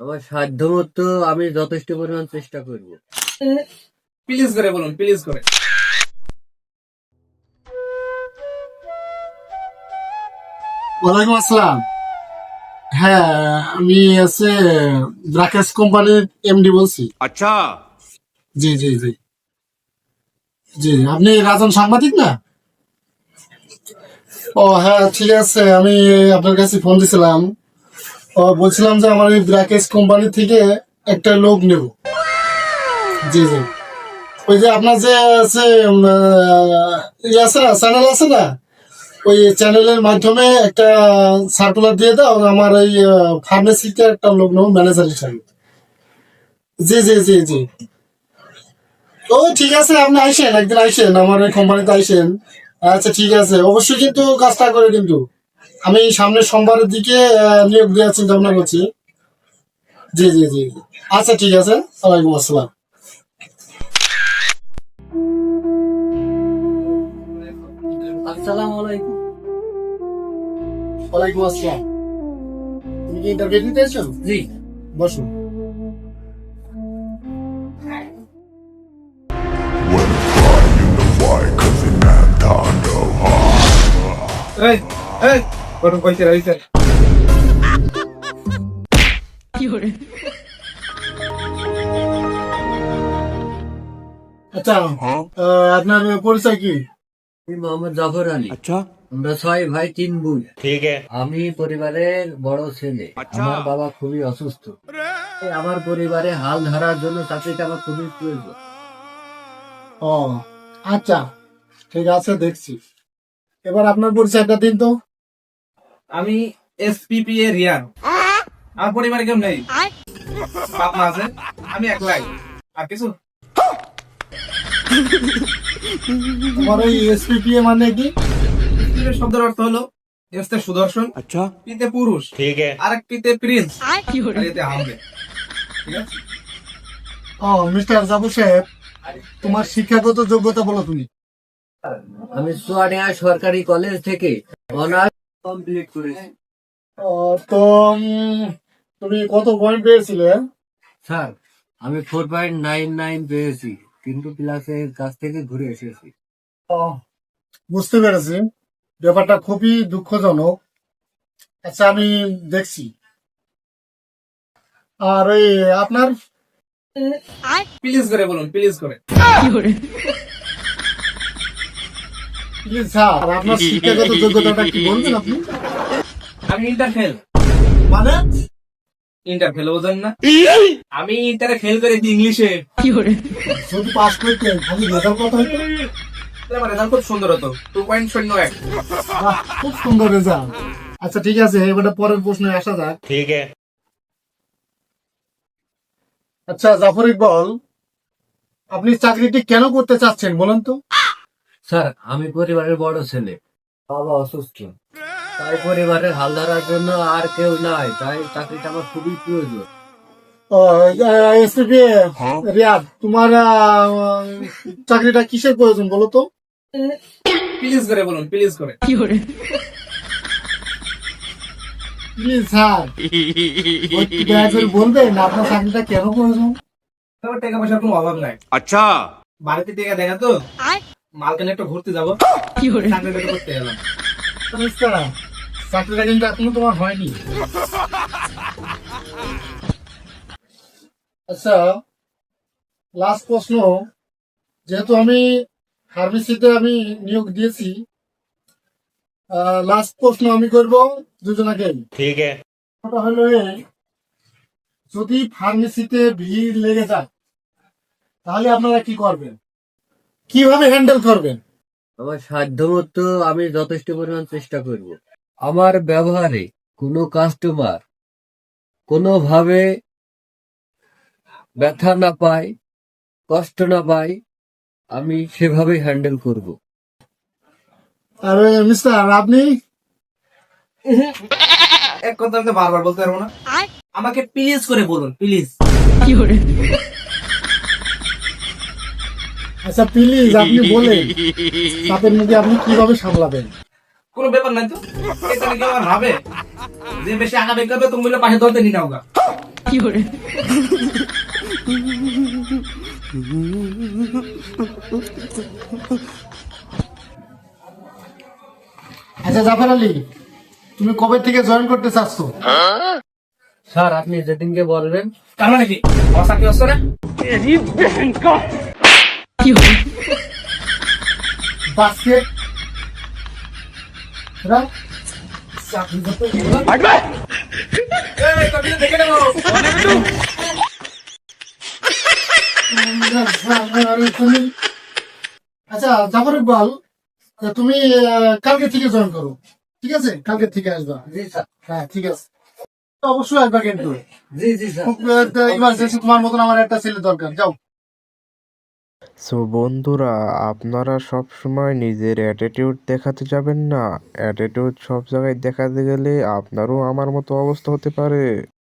আমার সাধ্য মতো আমি যথেষ্ট পরিমাণ চেষ্টা করব। প্লিজ করে বলুন, প্লিজ করে। ওয়ালাইকুম আসসালাম। হ্যাঁ, আমি আছে ব্রাকেশ কোম্পানির এমডি বলছি। अच्छा। জি জি জি জি, আপনি রাজন সাংবাদিক না? ও হ্যাঁ, ঠিক আছে। আমি আপনার কাছে ফোন দিছিলাম। বলছিলাম যে আমার এই ব্রাকেশ কোম্পানি থেকে একটা লোক নেব। জি জি, ওই যে আপনার যে আছে ইয়ে আছে না, চ্যানেল আছে না, ওই চ্যানেলের মাধ্যমে একটা সার্কুলার দিয়ে দাও আমার এই ফার্মেসিতে একটা লোক নেব ম্যানেজার হিসাবে। জি জি জি জি, ও ঠিক আছে, আপনি আইসেন, একদিন আইসেন আমার এই কোম্পানিতে আইসেন। আচ্ছা ঠিক আছে, অবশ্যই কিন্তু কাজটা করে কিন্তু আমি সামনের সোমবারের দিকে নিয়োগ দেওয়ার চিন্তা ভাবনা করছি। জি জি জি, আচ্ছা ঠিক আছে, ওয়ালাইকুম আসসালাম। আসসালামু আলাইকুম। ওয়ালাইকুম আসসালাম। তুমি কি ইন্টারভিউ দিতে এসছো? জি। বসো। এই এই কোন কইতে রইছে? আচ্ছা, আপনার পরিচয় কি? আমি মোহাম্মদ জাফর আলী। अच्छा। আমরা 6 ভাই 3 বোন। ठीक है। আমি পরিবারের বড় ছেলে। আচ্ছা। আমার বাবা খুবই অসুস্থ। এই আমার পরিবারে হাল ধরার জন্য চাকরিটা আমার খুবই প্রয়োজন। ও আচ্ছা, ঠিক আছে, দেখছি। এবার আপনার পরিচয়টা দিন তো। আমি এসপিপি এ রিয়ান। আমার পরিবারে কেউ নেই, বাপ মা আছে, আমি একলাই। আর কিছু তোমার এই এসপিপিএ মানে কি? এসপিপি এর শব্দের অর্থ হলো এসতে সুদর্শন, अच्छा। পিতে পুরুষ, ठीक है। আর এক পিতে প্রিন্স, আর এতে হামলে। ঠিক আছে? ও মিস্টার জাফর সাহেব, তোমার শিক্ষাগত যোগ্যতা বলো তুমি। আমি চুয়াডিয়া সরকারি কলেজ থেকে অনার্স কমপ্লিট করেছি। তো তুমি কত পয়েন্ট পেয়েছিলে? স্যার, আমি 4.99 পেয়েছি, কিন্তু ক্লাসের কাছ থেকে ঘুরে এসেছি। ও, বুঝতে পেরেছি, ব্যাপারটা খুবই দুঃখজনক। আচ্ছা, আমি দেখছি। আর ওই আপনার প্লিজ করে বলুন, প্লিজ করে। প্লিজ স্যার, আপনার শিক্ষাগত যোগ্যতাটা কি বলবেন আপনি? আমি ইন্টার ফেল। মানে ইন্টার ফেল বোঝেন না? আমি ইন্টারে ফেল করেছি ইংলিশে। যদি পাস করতেন আমি রেজাল্ট কত হইতো? আমার রেজাল্ট খুব সুন্দর হতো, 2.01। বাহ, খুব সুন্দর রেজাল্ট। আচ্ছা ঠিক আছে, এবারে পরের প্রশ্নে আসা যাক। ठीक है। আচ্ছা জাফর ইকবাল, আপনি চাকরিটি কেন করতে চাচ্ছেন বলেন তো? স্যার, আমি পরিবারের বড় ছেলে, বাবা অসুস্থ, তাই পরিবারের হাল ধরার জন্য আর কেউ নাই, তাই চাকরিটা আমার খুবই প্রয়োজন। এসপিপি রিয়াদ, তোমার চাকরিটা কিসের প্রয়োজন বলো তো? প্লিজ করে বলুন, প্লিজ করে। প্লিজ স্যার, দয়া করে বলবেন আপনার চাকরিটা কেন প্রয়োজন? আমার টাকা পয়সার কোনো অভাব নাই, अच्छा। বাড়িতে টাকা দেখা তো মাল কেন একটু ঘুরতে যাবো, চাকরিটা একটু করতে গেলাম। মিস্টার, চাকরিটা কিন্তু এখনো তোমার হয়নি। আচ্ছা, লাস্ট প্রশ্ন, যেহেতু আমি ফার্মেসিতে আমি নিয়োগ দিয়েছি, লাস্ট প্রশ্ন আমি করব দুজনাকে। ठीक है। ওটা হলো এই, যদি ফার্মেসিতে ভিড় লেগে যায় তাহলে আপনারা কি করবেন, কিভাবে হ্যান্ডেল করবেন? আমার সাধ্য মতো আমি যথেষ্ট পরিমাণ চেষ্টা করব। আমার ব্যবহারে কোনো কাস্টমার কোনোভাবে ব্যথা না পায়, কষ্ট না পায়, আমি সেভাবে হ্যান্ডেল করব। আর মিস্টার আপনি? এক কথা আমি তো বারবার বলতে পারবো না, আমাকে প্লিজ করে বলুন, প্লিজ। আচ্ছা প্লিজ আপনি বলেন, তাদের মুখে আপনি কিভাবে সামলাবেন? কোনো ব্যাপার নাই তো, এটা নাকি আমার ভাবে যে বেশি আগাবে করবে তুমি বলে পাশে ধরতে নি নাও গা। আচ্ছা জাফর আলী, তুমি কবে থেকে জয়েন করতে চাচ্ছ? স্যার আপনি যেদিনকে বলবেন। তার মানে কি আমার চাকরি হচ্ছে না? বাস্কেট এই, তোর কিছু দেখে নেবো। আচ্ছা জাফর ইকবাল, তা তুমি কালকে থেকে জয়েন করো, ঠিক আছে? কালকে থেকে আসবা। জি স্যার। হ্যাঁ ঠিক আছে, অবশ্যই আসবা কিন্তু। জি জি স্যার। খুব ইমার্জেন্সি, তোমার মতন আমার একটা ছেলে দরকার, যাও। সো বন্ধুরা, আপনারা সব সময় নিজের অ্যাটিটিউড দেখাতে যাবেন না। অ্যাটিটিউড সব জায়গায় দেখাতে গেলে আপনারও আমার মতো অবস্থা হতে পারে।